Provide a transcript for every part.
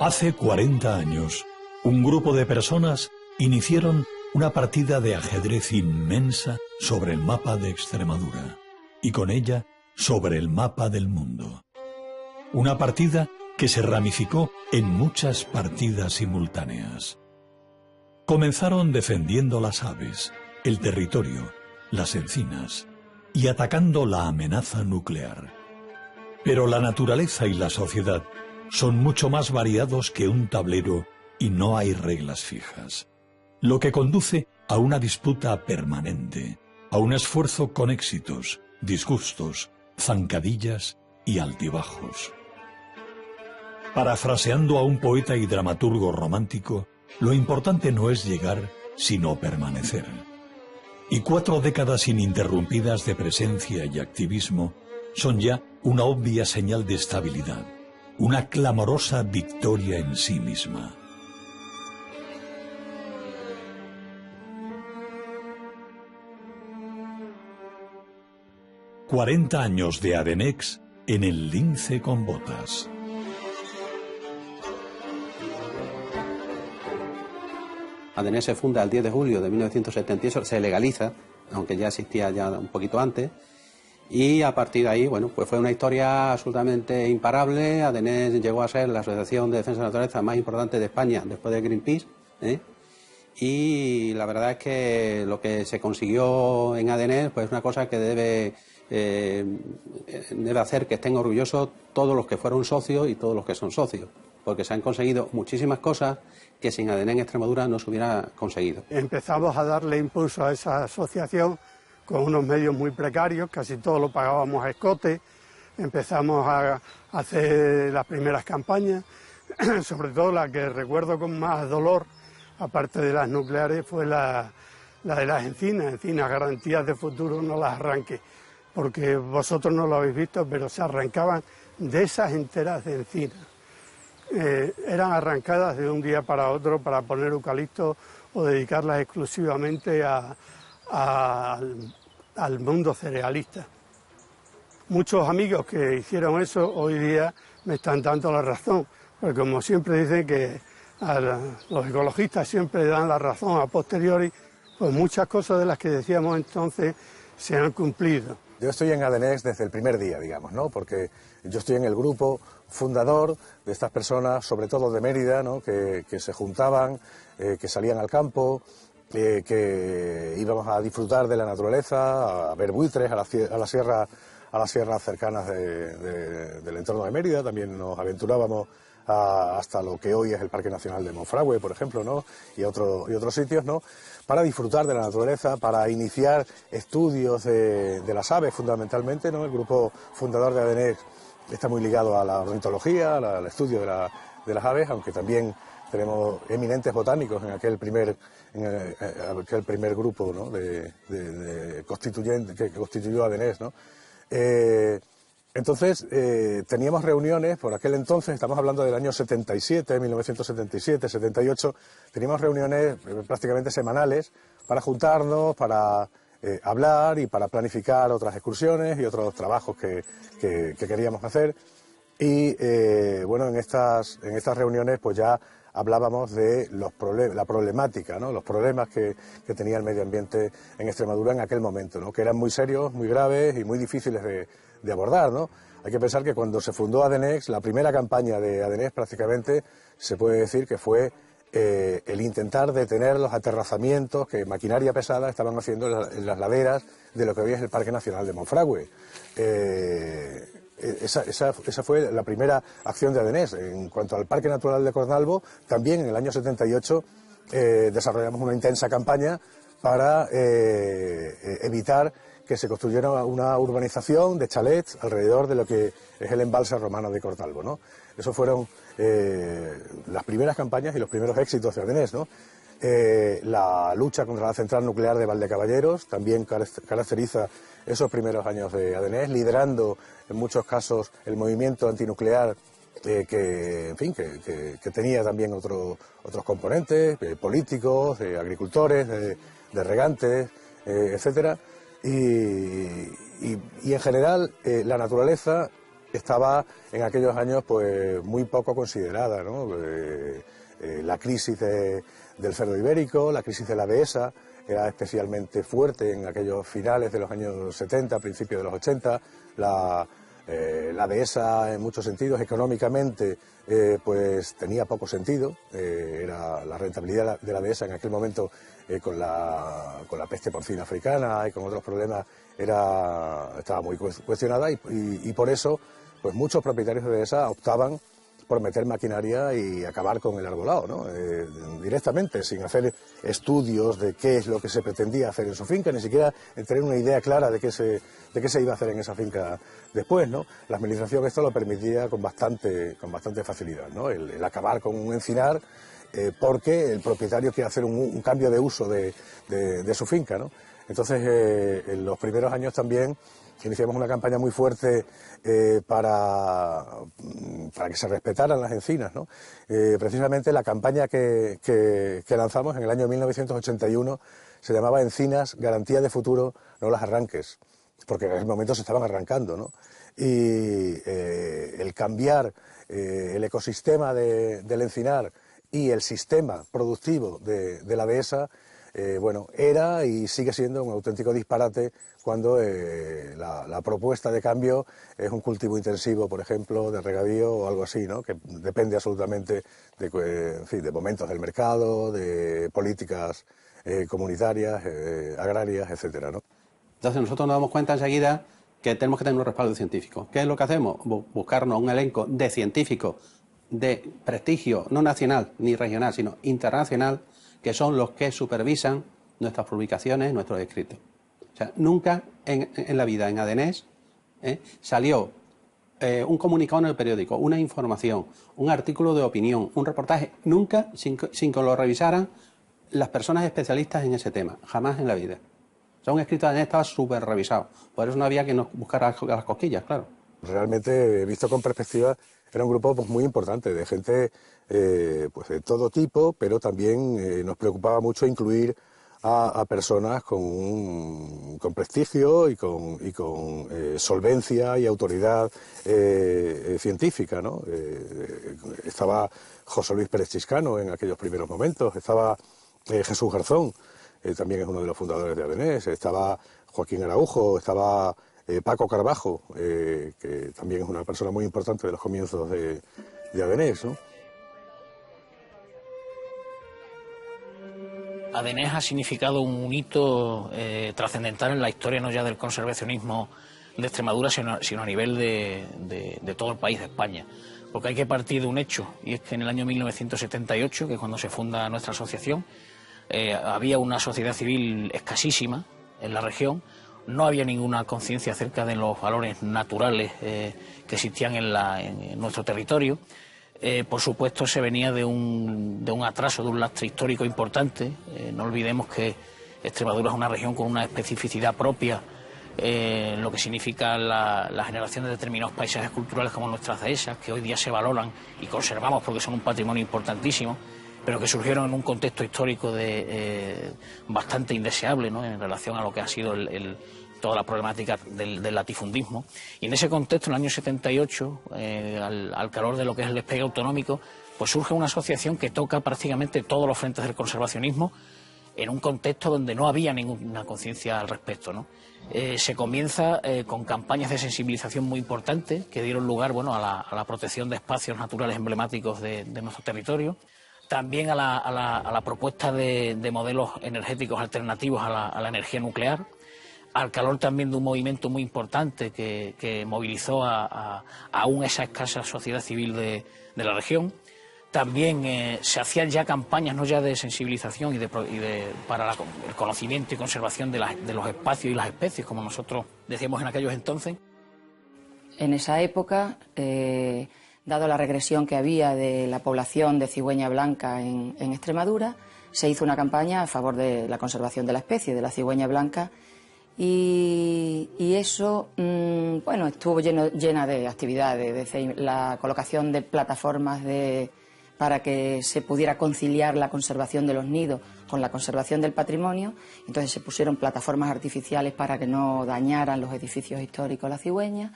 Hace 40 años, un grupo de personas iniciaron una partida de ajedrez inmensa sobre el mapa de Extremadura y con ella sobre el mapa del mundo. Una partida que se ramificó en muchas partidas simultáneas. Comenzaron defendiendo las aves, el territorio, las encinas y atacando la amenaza nuclear. Pero la naturaleza y la sociedad son mucho más variados que un tablero y no hay reglas fijas, lo que conduce a una disputa permanente, a un esfuerzo con éxitos, disgustos, zancadillas y altibajos. Parafraseando a un poeta y dramaturgo romántico, lo importante no es llegar, sino permanecer. Y 4 décadas ininterrumpidas de presencia y activismo son ya una obvia señal de estabilidad, una clamorosa victoria en sí misma. «40 años de Adenex en el lince con botas». Adenex se funda el 10 de julio de 1978, se legaliza, aunque ya existía ya un poquito antes, y a partir de ahí, bueno, pues fue una historia absolutamente imparable. Adenex llegó a ser la asociación de defensa de la naturaleza más importante de España después de Greenpeace, y la verdad es que lo que se consiguió en Adenex pues es una cosa que debe hacer que estén orgullosos todos los que fueron socios y todos los que son socios, porque se han conseguido muchísimas cosas que sin Adenex en Extremadura no se hubiera conseguido. Empezamos a darle impulso a esa asociación con unos medios muy precarios, casi todo lo pagábamos a escote. Empezamos a hacer las primeras campañas, sobre todo la que recuerdo con más dolor, aparte de las nucleares, fue la de las encinas, garantías de futuro, no las arranque, porque vosotros no lo habéis visto, pero se arrancaban de esas enteras de encinas. Eran arrancadas de un día para otro para poner eucalipto o dedicarlas exclusivamente al mundo cerealista. Muchos amigos que hicieron eso hoy día me están dando la razón, porque como siempre dicen que los ecologistas siempre dan la razón a posteriori, pues muchas cosas de las que decíamos entonces se han cumplido. Yo estoy en Adenex desde el primer día, digamos, ¿no? Porque yo estoy en el grupo fundador de estas personas, sobre todo de Mérida, ¿no? que se juntaban, que salían al campo, que íbamos a disfrutar de la naturaleza, a ver buitres, a las sierras cercanas del entorno de Mérida. También nos aventurábamos hasta lo que hoy es el Parque Nacional de Monfragüe, por ejemplo, ¿no? y otros sitios, ¿no? Para disfrutar de la naturaleza, para iniciar estudios de las aves fundamentalmente, ¿no? El grupo fundador de Adenex está muy ligado a la ornitología, al estudio de las aves, aunque también tenemos eminentes botánicos en aquel primer grupo, ¿no? que constituyó Adenex, ¿no? Entonces, teníamos reuniones, por aquel entonces, estamos hablando del año 77, 1977, 78, teníamos reuniones prácticamente semanales para juntarnos, para hablar y para planificar otras excursiones y otros trabajos que queríamos hacer. Y bueno, en estas reuniones pues ya hablábamos de la problemática, ¿no? Los problemas que tenía el medio ambiente en Extremadura en aquel momento, ¿no? Que eran muy serios, muy graves y muy difíciles de abordar, ¿no? Hay que pensar que cuando se fundó Adenex, la primera campaña de Adenex prácticamente se puede decir que fue el intentar detener los aterrazamientos que maquinaria pesada estaban haciendo en las laderas de lo que hoy es el Parque Nacional de Monfragüe. Esa fue la primera acción de Adenex. En cuanto al Parque Natural de Cornalvo, también en el año 78 desarrollamos una intensa campaña para evitar que se construyera una urbanización de chalets alrededor de lo que es el embalse romano de Cornalvo, ¿no? Esos fueron las primeras campañas y los primeros éxitos de Adenex, ¿no? La lucha contra la central nuclear de Valdecaballeros también caracteriza esos primeros años de Adenex, liderando en muchos casos el movimiento antinuclear que tenía también otros componentes políticos, de agricultores, de regantes, etcétera. Y en general la naturaleza estaba en aquellos años pues muy poco considerada, ¿no? La crisis del cerdo ibérico, la crisis de la dehesa era especialmente fuerte en aquellos finales de los años 70, principios de los 80. La dehesa, en muchos sentidos, económicamente, pues tenía poco sentido. Era la rentabilidad de la dehesa en aquel momento, con la peste porcina africana y con otros problemas, estaba muy cuestionada, y por eso pues muchos propietarios de dehesa optaban por meter maquinaria y acabar con el arbolado, ¿no? Directamente, sin hacer estudios de qué es lo que se pretendía hacer en su finca, ni siquiera tener una idea clara de qué se iba a hacer en esa finca después, ¿no? La administración esto lo permitía con bastante facilidad, ¿no? El acabar con un encinar, porque el propietario quiere hacer un cambio de uso de su finca, ¿no? Entonces, en los primeros años también iniciamos una campaña muy fuerte para que se respetaran las encinas, ¿no? Precisamente la campaña que lanzamos en el año 1981 se llamaba Encinas, garantía de futuro, no las arranques, porque en ese momento se estaban arrancando, ¿no? Y el cambiar el ecosistema del encinar y el sistema productivo de la dehesa, bueno, era y sigue siendo un auténtico disparate cuando la propuesta de cambio es un cultivo intensivo, por ejemplo, de regadío o algo así, ¿no? Que depende absolutamente de momentos del mercado, de políticas comunitarias, agrarias, etcétera, ¿no? Entonces nosotros nos damos cuenta enseguida que tenemos que tener un respaldo científico. ¿Qué es lo que hacemos? Buscarnos un elenco de científicos de prestigio, no nacional ni regional, sino internacional, que son los que supervisan nuestras publicaciones, nuestros escritos. O sea, nunca en la vida, en Adenés, salió un comunicado en el periódico, una información, un artículo de opinión, un reportaje, nunca sin que lo revisaran las personas especialistas en ese tema, jamás en la vida. O sea, un escrito de Adenés estaba súper revisado, por eso no había que nos buscar las cosquillas, claro. Realmente, visto con perspectiva, era un grupo pues, muy importante, de gente pues, de todo tipo, pero también nos preocupaba mucho incluir a personas con prestigio y con solvencia y autoridad científica, ¿no? Estaba José Luis Pérez Chiscano en aquellos primeros momentos, estaba Jesús Garzón, también es uno de los fundadores de Adenés, estaba Joaquín Araujo, estaba Paco Carbajo, que también es una persona muy importante de los comienzos de Adenés, ¿no? Adenés ha significado un hito trascendental en la historia no ya del conservacionismo de Extremadura, sino a nivel de todo el país de España. Porque hay que partir de un hecho, y es que en el año 1978, que es cuando se funda nuestra asociación, había una sociedad civil escasísima en la región, no había ninguna conciencia acerca de los valores naturales que existían en nuestro territorio. Por supuesto, se venía de un atraso, de un lastre histórico importante. No olvidemos que Extremadura es una región con una especificidad propia, lo que significa la generación de determinados paisajes culturales como nuestras dehesas, que hoy día se valoran y conservamos porque son un patrimonio importantísimo, pero que surgieron en un contexto histórico bastante indeseable, ¿no? En relación a lo que ha sido toda la problemática del latifundismo. Y en ese contexto, en el año 78, al calor de lo que es el despegue autonómico, pues surge una asociación que toca prácticamente todos los frentes del conservacionismo en un contexto donde no había ninguna conciencia al respecto, ¿no? Se comienza con campañas de sensibilización muy importantes que dieron lugar, bueno, a la protección de espacios naturales emblemáticos de nuestro territorio. También a la propuesta de modelos energéticos alternativos a la energía nuclear, al calor también de un movimiento muy importante que movilizó a aún esa escasa sociedad civil de la región. También se hacían ya campañas no ya de sensibilización para el conocimiento y conservación de los espacios y las especies, como nosotros decíamos en aquellos entonces. En esa época, dado la regresión que había de la población de cigüeña blanca en Extremadura, se hizo una campaña a favor de la conservación de la especie, de la cigüeña blanca, y eso, bueno, estuvo llena de actividades, desde la colocación de plataformas para que se pudiera conciliar la conservación de los nidos con la conservación del patrimonio. Entonces se pusieron plataformas artificiales para que no dañaran los edificios históricos las cigüeñas.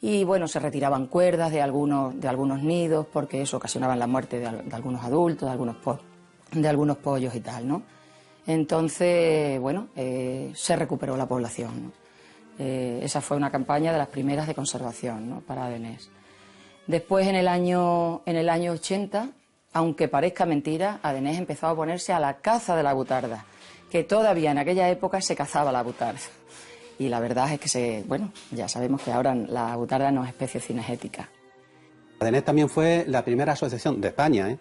y bueno, se retiraban cuerdas de algunos nidos porque eso ocasionaba la muerte de algunos adultos, de algunos pollos y tal, ¿no? Entonces, bueno, se recuperó la población, ¿no? Esa fue una campaña de las primeras de conservación, ¿no?, para Adenés. Después, en el año 80, aunque parezca mentira, Adenés empezó a ponerse a la caza de la butarda, que todavía en aquella época se cazaba la butarda. Y la verdad es que bueno, ya sabemos que ahora la butarda no es especie cinegética. Adenés también fue la primera asociación de España,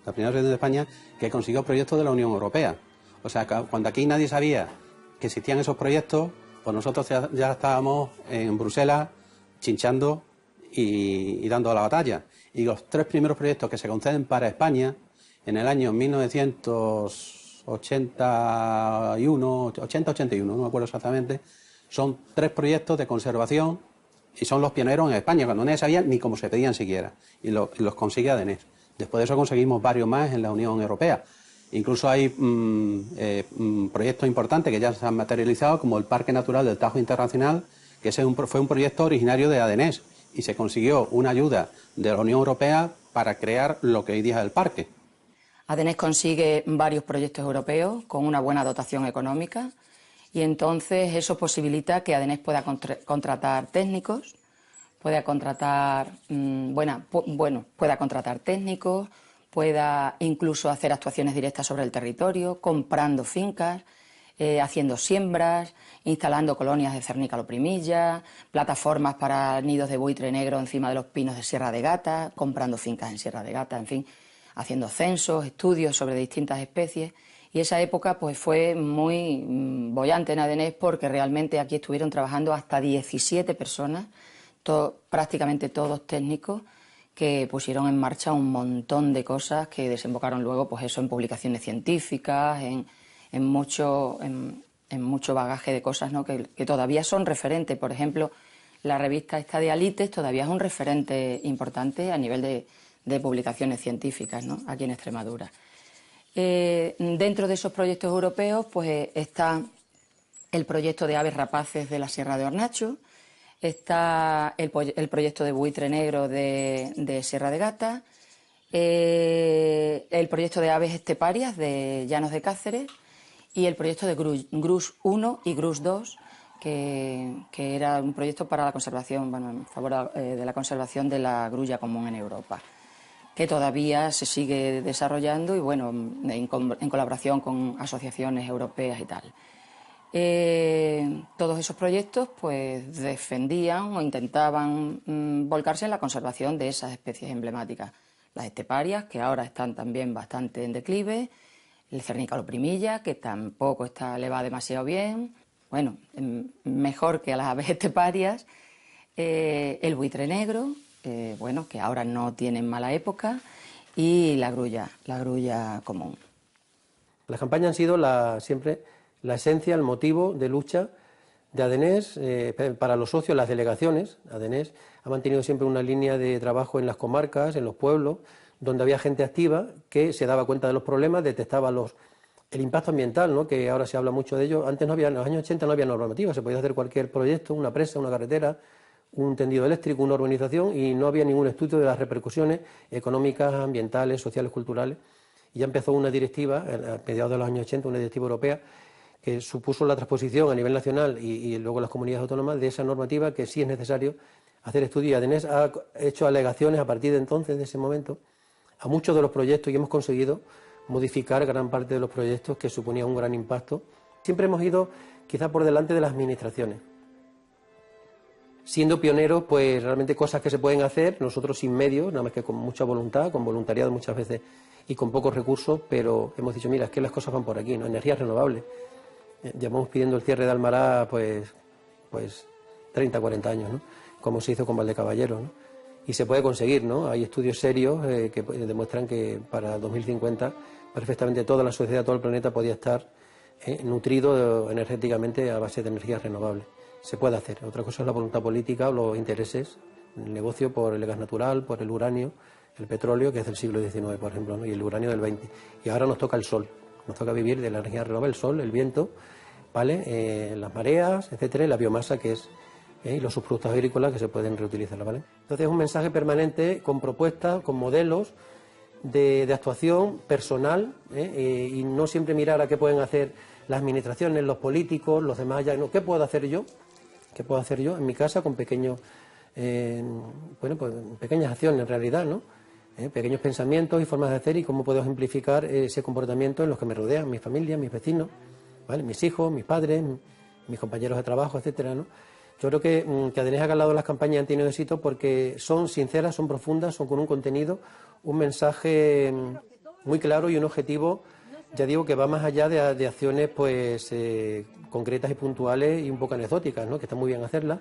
la primera asociación de España que consiguió proyectos de la Unión Europea. O sea, cuando aquí nadie sabía que existían esos proyectos, pues nosotros ya estábamos en Bruselas chinchando y dando la batalla. Y los 3 primeros proyectos que se conceden para España en el año 1981, 80-81, no me acuerdo exactamente, son 3 proyectos de conservación y son los pioneros en España, cuando nadie sabía ni cómo se pedían siquiera, y los consigue Adenés. Después de eso conseguimos varios más en la Unión Europea. Incluso hay proyectos importantes que ya se han materializado, como el Parque Natural del Tajo Internacional, que fue un proyecto originario de Adenés, y se consiguió una ayuda de la Unión Europea para crear lo que hoy día es el parque. Adenés consigue varios proyectos europeos con una buena dotación económica y entonces eso posibilita que Adenés pueda contratar técnicos, pueda contratar técnicos, pueda incluso hacer actuaciones directas sobre el territorio, comprando fincas, haciendo siembras, instalando colonias de cernícalo primilla, plataformas para nidos de buitre negro encima de los pinos de Sierra de Gata, comprando fincas en Sierra de Gata, en fin, haciendo censos, estudios sobre distintas especies. Y esa época pues fue muy boyante en Adenés porque realmente aquí estuvieron trabajando hasta 17 personas, prácticamente todos técnicos, que pusieron en marcha un montón de cosas que desembocaron luego pues eso en publicaciones científicas, en mucho bagaje de cosas, ¿no?, que todavía son referentes. Por ejemplo, la revista esta de Alites todavía es un referente importante a nivel de publicaciones científicas, ¿no?, aquí en Extremadura. Dentro de esos proyectos europeos pues está el proyecto de aves rapaces de la Sierra de Hornacho, está el proyecto de buitre negro de Sierra de Gata, el proyecto de aves esteparias de Llanos de Cáceres y el proyecto de Grus 1 y Grus 2, que era un proyecto para la conservación, en favor de la conservación de la grulla común en Europa, que todavía se sigue desarrollando y bueno, en colaboración con asociaciones europeas y tal. Todos esos proyectos pues defendían o intentaban volcarse en la conservación de esas especies emblemáticas. Las esteparias, que ahora están también bastante en declive, el cernícalo primilla, que tampoco le va demasiado bien, bueno, mejor que a las aves esteparias, el buitre negro, bueno, que ahora no tienen mala época, y la grulla común. Las campañas han sido siempre la esencia, el motivo de lucha de Adenés. Para los socios, las delegaciones. Adenés ha mantenido siempre una línea de trabajo en las comarcas, en los pueblos, donde había gente activa que se daba cuenta de los problemas, detectaba el impacto ambiental, ¿no?, que ahora se habla mucho de ello. Antes no había, en los años 80 no había normativa, se podía hacer cualquier proyecto, una presa, una carretera, un tendido eléctrico, una urbanización, y no había ningún estudio de las repercusiones económicas, ambientales, sociales, culturales. Y ya empezó una directiva, a mediados de los años 80, una directiva europea, que supuso la transposición a nivel nacional y luego las comunidades autónomas de esa normativa, que sí es necesario hacer estudios. Y Adenés ha hecho alegaciones a partir de entonces, de ese momento, a muchos de los proyectos, y hemos conseguido modificar gran parte de los proyectos que suponían un gran impacto. Siempre hemos ido quizá por delante de las administraciones, siendo pioneros, pues realmente cosas que se pueden hacer, nosotros sin medios, nada más que con mucha voluntad, con voluntariado muchas veces y con pocos recursos, pero hemos dicho, mira, es que las cosas van por aquí, ¿no? Energías renovables. Llevamos pidiendo el cierre de Almará pues 30, 40 años, ¿no?, como se hizo con Valdecaballero, ¿no? Y se puede conseguir, ¿no? Hay estudios serios que demuestran que para 2050 perfectamente toda la sociedad, todo el planeta podía estar nutrido energéticamente a base de energías renovables. Se puede hacer. Otra cosa es la voluntad política o los intereses, el negocio por el gas natural, por el uranio, el petróleo, que es del siglo XIX, por ejemplo, ¿no?, y el uranio del XX. Y ahora nos toca el sol, nos toca vivir de la energía renovable, el sol, el viento, ¿vale?, las mareas, etcétera, y la biomasa, que es y los subproductos agrícolas que se pueden reutilizar, ¿vale? Entonces es un mensaje permanente con propuestas, con modelos de actuación personal, y no siempre mirar a qué pueden hacer las administraciones, los políticos, los demás, ya no, ¿qué puedo hacer yo? ¿Qué puedo hacer yo en mi casa con pequeños, pues pequeñas acciones en realidad, ¿no? Pequeños pensamientos y formas de hacer, y cómo puedo ejemplificar ese comportamiento en los que me rodean, mi familia, mis vecinos, ¿vale? Mis hijos, mis padres, mis compañeros de trabajo, etcétera, ¿no? Yo creo que ADENES ha calado las campañas, han tenido éxito porque son sinceras, son profundas, son con un contenido, un mensaje muy claro y un objetivo, ya digo, que va más allá de acciones pues concretas y puntuales y un poco anecdóticas, ¿no? Que está muy bien hacerlas,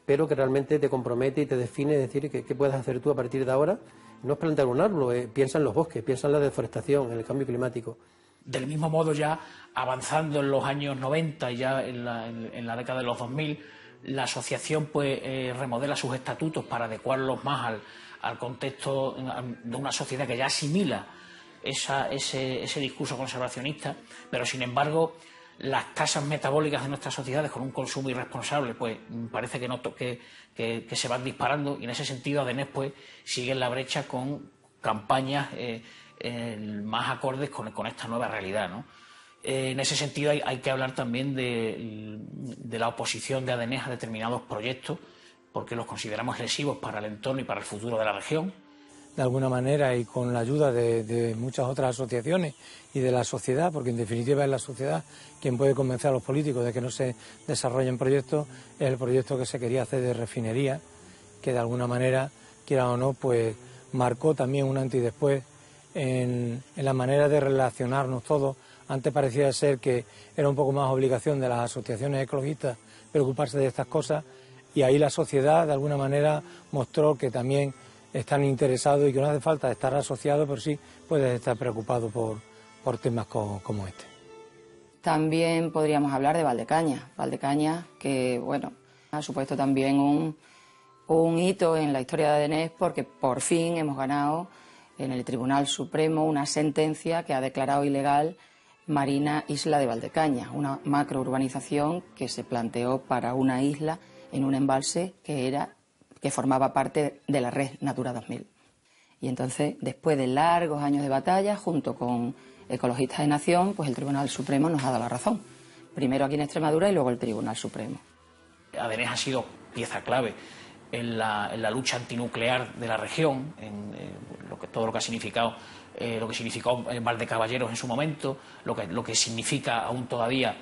pero que realmente te compromete y te define, es decir, ¿qué puedes hacer tú a partir de ahora? No es plantar un árbol, piensa en los bosques, piensa en la deforestación, en el cambio climático. Del mismo modo, ya avanzando en los años 90 y ya en la década de los 2000, la asociación pues remodela sus estatutos para adecuarlos más al contexto de una sociedad que ya asimila ese discurso conservacionista, pero sin embargo las tasas metabólicas de nuestras sociedades con un consumo irresponsable pues parece que se van disparando, y en ese sentido ADENES pues sigue en la brecha con campañas más acordes con esta nueva realidad, ¿no? En ese sentido hay que hablar también de la oposición de ADENES a determinados proyectos, porque los consideramos lesivos para el entorno y para el futuro de la región. De alguna manera, y con la ayuda de muchas otras asociaciones y de la sociedad, porque en definitiva es la sociedad quien puede convencer a los políticos de que no se desarrollen proyectos, es el proyecto que se quería hacer de refinería, que de alguna manera, quiera o no, pues marcó también un antes y después en la manera de relacionarnos todos. Antes parecía ser que era un poco más obligación de las asociaciones ecologistas preocuparse de estas cosas, y ahí la sociedad de alguna manera mostró que también están interesados y que no hace falta estar asociado, pero sí puedes estar preocupado por temas como este. También podríamos hablar de Valdecañas, que bueno, ha supuesto también un hito en la historia de ADENES, porque por fin hemos ganado en el Tribunal Supremo una sentencia que ha declarado ilegal Marina Isla de Valdecañas, una macrourbanización que se planteó para una isla en un embalse que formaba parte de la red Natura 2000. Y entonces, después de largos años de batalla, junto con Ecologistas de Nación, pues el Tribunal Supremo nos ha dado la razón. Primero aquí en Extremadura y luego el Tribunal Supremo. ADENES ha sido pieza clave en la lucha antinuclear de la región, todo lo que ha significado, lo que significó Valdecaballeros en su momento, lo que significa aún todavía,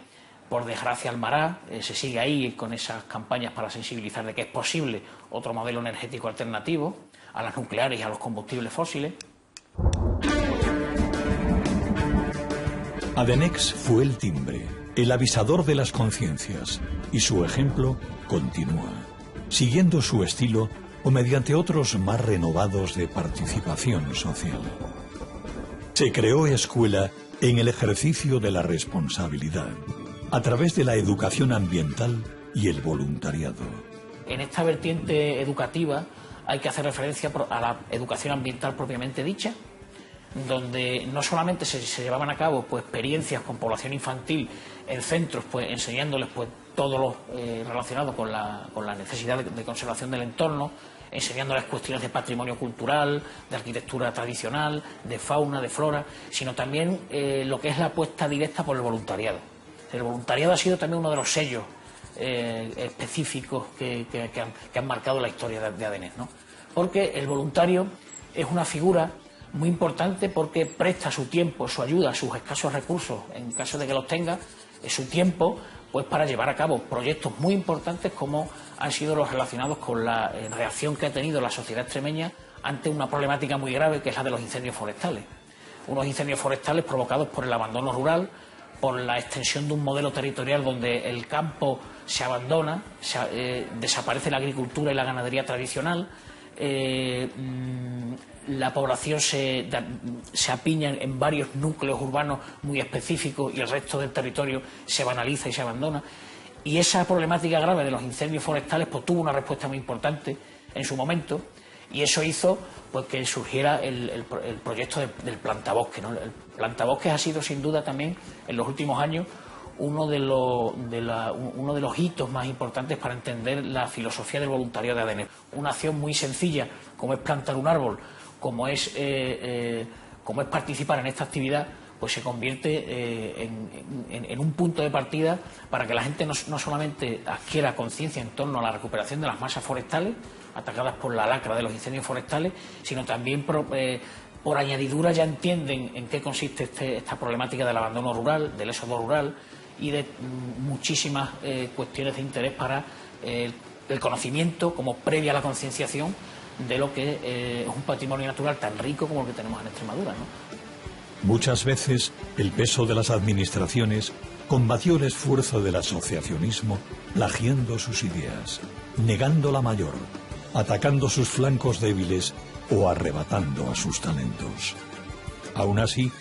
por desgracia, Almará. Se sigue ahí con esas campañas para sensibilizar de que es posible otro modelo energético alternativo a las nucleares y a los combustibles fósiles. ADENEX fue el timbre, el avisador de las conciencias, y su ejemplo continúa, siguiendo su estilo o mediante otros más renovados de participación social. Se creó escuela en el ejercicio de la responsabilidad, a través de la educación ambiental y el voluntariado. En esta vertiente educativa hay que hacer referencia a la educación ambiental propiamente dicha, donde no solamente se llevaban a cabo pues experiencias con población infantil en centros, pues enseñándoles pues todo lo relacionado con la necesidad de conservación del entorno, enseñándoles cuestiones de patrimonio cultural, de arquitectura tradicional, de fauna, de flora, sino también lo que es la apuesta directa por el voluntariado. El voluntariado ha sido también uno de los sellos específicos que han marcado la historia de ADENES, ¿no? Porque el voluntario es una figura muy importante, porque presta su tiempo, su ayuda, sus escasos recursos, en caso de que los tenga, su tiempo, pues para llevar a cabo proyectos muy importantes como han sido los relacionados con la reacción que ha tenido la sociedad extremeña ante una problemática muy grave, que es la de los incendios forestales. Unos incendios forestales provocados por el abandono rural, por la extensión de un modelo territorial donde el campo se abandona, desaparece la agricultura y la ganadería tradicional, la población se apiña en varios núcleos urbanos muy específicos y el resto del territorio se banaliza y se abandona. Y esa problemática grave de los incendios forestales pues tuvo una respuesta muy importante en su momento, y eso hizo pues que surgiera el proyecto del plantabosque, ¿no? El plantabosque ha sido sin duda también en los últimos años uno de los hitos más importantes para entender la filosofía del voluntariado de ADENES. Una acción muy sencilla, como es plantar un árbol, como es participar en esta actividad, pues se convierte en un punto de partida para que la gente no solamente adquiera conciencia en torno a la recuperación de las masas forestales atacadas por la lacra de los incendios forestales, sino también por añadidura ya entienden en qué consiste esta problemática del abandono rural, del éxodo rural y de muchísimas cuestiones de interés para el conocimiento como previa a la concienciación de lo que es un patrimonio natural tan rico como el que tenemos en Extremadura, ¿no? Muchas veces el peso de las administraciones combatió el esfuerzo del asociacionismo plagiando sus ideas, negando la mayor, atacando sus flancos débiles o arrebatando a sus talentos. Aún así,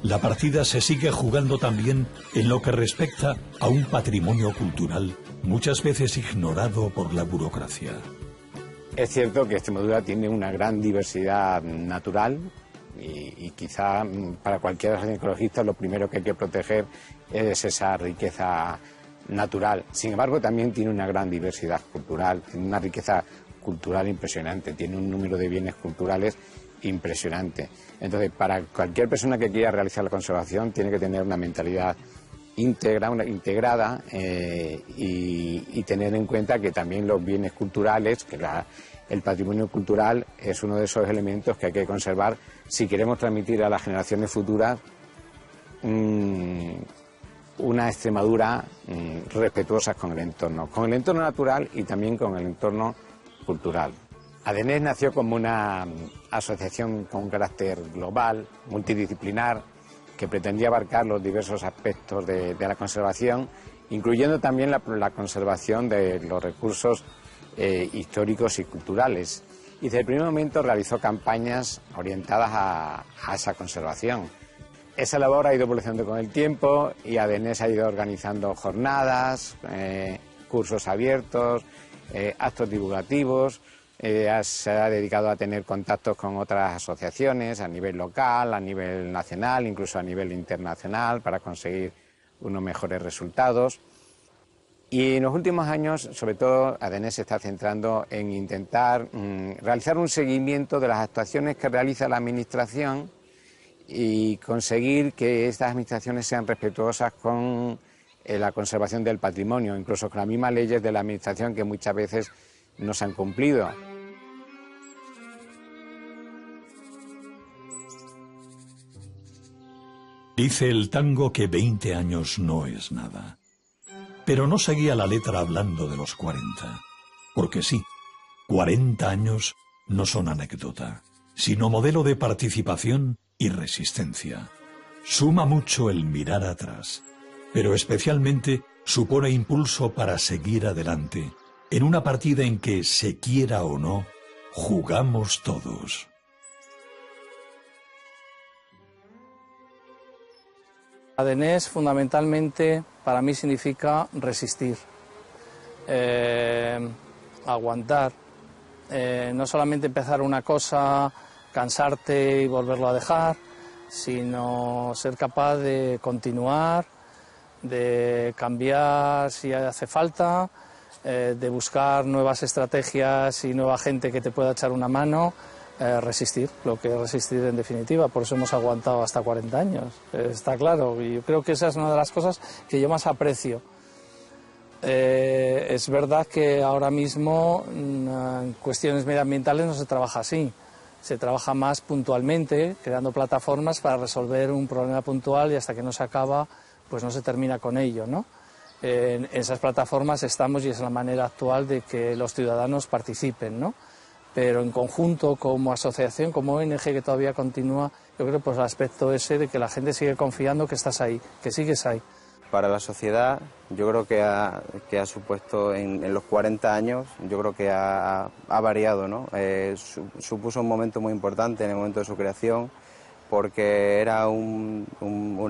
la partida se sigue jugando también en lo que respecta a un patrimonio cultural muchas veces ignorado por la burocracia. Es cierto que Extremadura tiene una gran diversidad natural y quizá para cualquier asociación ecologista lo primero que hay que proteger es esa riqueza natural. Sin embargo, también tiene una gran diversidad cultural, tiene una riqueza cultural impresionante, tiene un número de bienes culturales impresionante. Entonces, para cualquier persona que quiera realizar la conservación tiene que tener una mentalidad integrada y tener en cuenta que también los bienes culturales, que el patrimonio cultural es uno de esos elementos que hay que conservar si queremos transmitir a las generaciones futuras una Extremadura respetuosa con el entorno natural y también con el entorno cultural. ADENES nació como una asociación con un carácter global, multidisciplinar, que pretendía abarcar los diversos aspectos de la conservación, incluyendo también la conservación de los recursos históricos y culturales. Y desde el primer momento realizó campañas orientadas a esa conservación. Esa labor ha ido evolucionando con el tiempo y ADENES ha ido organizando jornadas, cursos abiertos, actos divulgativos. Se ha dedicado a tener contactos con otras asociaciones a nivel local, a nivel nacional, incluso a nivel internacional para conseguir unos mejores resultados. Y en los últimos años, sobre todo, ADENES se está centrando en intentar realizar un seguimiento de las actuaciones que realiza la Administración y conseguir que estas administraciones sean respetuosas con la conservación del patrimonio, incluso con las mismas leyes de la Administración que muchas veces no se han cumplido. Dice el tango que 20 años no es nada. Pero no seguía la letra hablando de los 40. Porque sí, 40 años no son anécdota, sino modelo de participación y resistencia. Suma mucho el mirar atrás, pero especialmente supone impulso para seguir adelante, en una partida en que, se quiera o no, jugamos todos. ADENES fundamentalmente para mí significa resistir, aguantar, no solamente empezar una cosa, cansarte y volverlo a dejar, sino ser capaz de continuar, de cambiar si hace falta, de buscar nuevas estrategias y nueva gente que te pueda echar una mano. Resistir, lo que es resistir en definitiva, por eso hemos aguantado hasta 40 años, está claro, y yo creo que esa es una de las cosas que yo más aprecio. Es verdad que ahora mismo en cuestiones medioambientales no se trabaja así, se trabaja más puntualmente, creando plataformas para resolver un problema puntual y hasta que no se acaba, pues no se termina con ello, ¿no? En esas plataformas estamos y es la manera actual de que los ciudadanos participen, ¿no? Pero en conjunto, como asociación, como ONG que todavía continúa, yo creo pues el aspecto ese de que la gente sigue confiando que estás ahí, que sigues ahí. Para la sociedad, yo creo que ha supuesto en los 40 años, yo creo que ha variado, ¿no? Supuso un momento muy importante en el momento de su creación, porque era un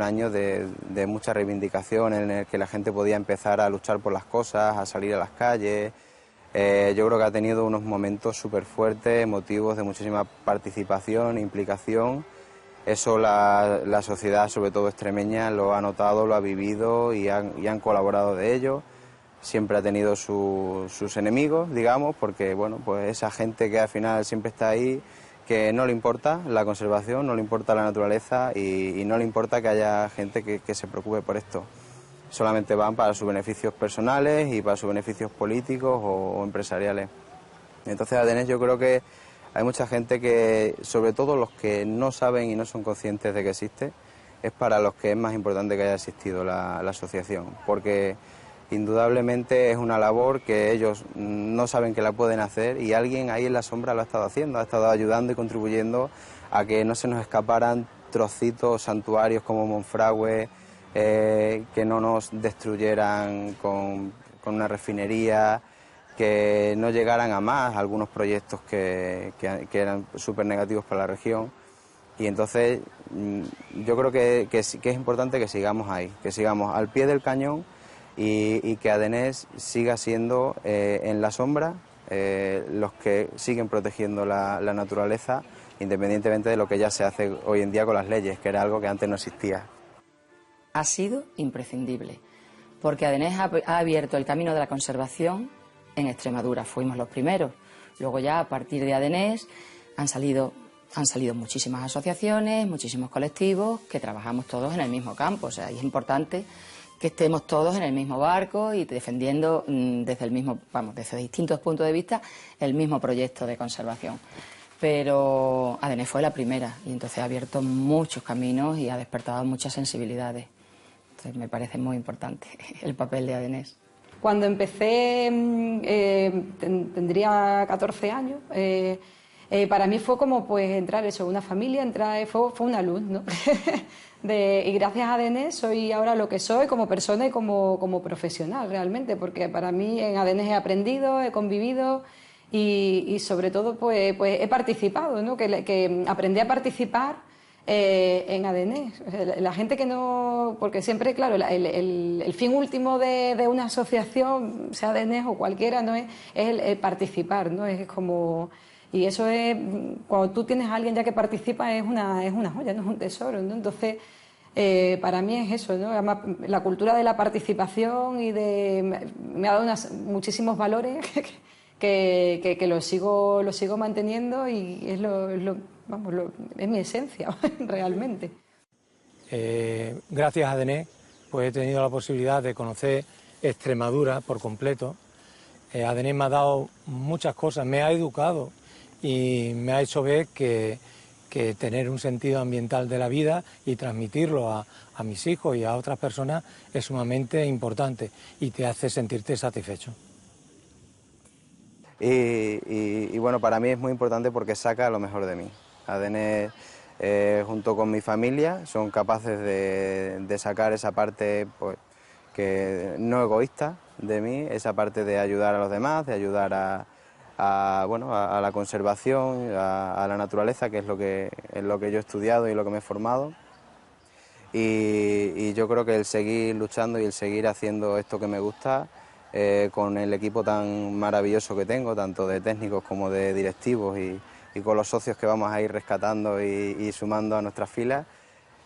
año de mucha reivindicación en el que la gente podía empezar a luchar por las cosas, a salir a las calles. Yo creo que ha tenido unos momentos súper fuertes, emotivos, de muchísima participación, implicación eso la sociedad, sobre todo extremeña, lo ha notado, lo ha vivido y han colaborado de ello. Siempre ha tenido sus enemigos, digamos, porque bueno, pues esa gente que al final siempre está ahí, que no le importa la conservación, no le importa la naturaleza y no le importa que haya gente que se preocupe por esto. Solamente van para sus beneficios personales y para sus beneficios políticos o empresariales. Entonces, Adenés, yo creo que hay mucha gente que, sobre todo los que no saben y no son conscientes de que existe, es para los que es más importante que haya existido la asociación, porque indudablemente es una labor que ellos no saben que la pueden hacer y alguien ahí en la sombra lo ha estado haciendo, ha estado ayudando y contribuyendo a que no se nos escaparan trocitos, santuarios como Monfragüe, que no nos destruyeran con una refinería, que no llegaran a más algunos proyectos que eran súper negativos para la región. Y entonces yo creo que es importante que sigamos ahí, que sigamos al pie del cañón y que Adenés siga siendo en la sombra los que siguen protegiendo la naturaleza, independientemente de lo que ya se hace hoy en día con las leyes, que era algo que antes no existía. Ha sido imprescindible, porque Adenés ha abierto el camino de la conservación en Extremadura. Fuimos los primeros. Luego ya, a partir de Adenés, han salido muchísimas asociaciones, muchísimos colectivos, que trabajamos todos en el mismo campo. O sea, es importante que estemos todos en el mismo barco y defendiendo desde distintos puntos de vista el mismo proyecto de conservación. Pero Adenés fue la primera y entonces ha abierto muchos caminos y ha despertado muchas sensibilidades. Entonces me parece muy importante el papel de Adenés. Cuando empecé tendría 14 años. Para mí fue como pues entrar en una familia, fue una luz, ¿no? Y gracias a Adenés soy ahora lo que soy como persona y como profesional realmente, porque para mí en Adenés he aprendido, he convivido y sobre todo pues he participado, ¿no? Que aprendí a participar en Adenés. La gente que no... Porque siempre, claro, el fin último de una asociación, sea Adenés o cualquiera, no es el participar, ¿no? Es como... Y eso es, cuando tú tienes a alguien ya que participa, es una joya, no es un tesoro, ¿no? Entonces, para mí es eso, ¿no? Además, la cultura de la participación me ha dado muchísimos valores que lo sigo manteniendo y es mi esencia, realmente. Gracias a Adenés, pues he tenido la posibilidad de conocer Extremadura por completo. Adenés me ha dado muchas cosas, me ha educado y me ha hecho ver que tener un sentido ambiental de la vida y transmitirlo a mis hijos y a otras personas es sumamente importante y te hace sentirte satisfecho. Y bueno, para mí es muy importante porque saca lo mejor de mí. Adenés, junto con mi familia, son capaces de sacar esa parte pues, que no egoísta de mí, esa parte de ayudar a los demás, de ayudar a la conservación, a la naturaleza, que es lo que yo he estudiado y lo que me he formado. Y yo creo que el seguir luchando y el seguir haciendo esto que me gusta, con el equipo tan maravilloso que tengo, tanto de técnicos como de directivos y con los socios que vamos a ir rescatando y sumando a nuestras filas,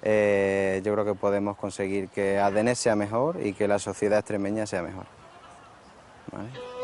yo creo que podemos conseguir que Adenés sea mejor y que la sociedad extremeña sea mejor. ¿Vale?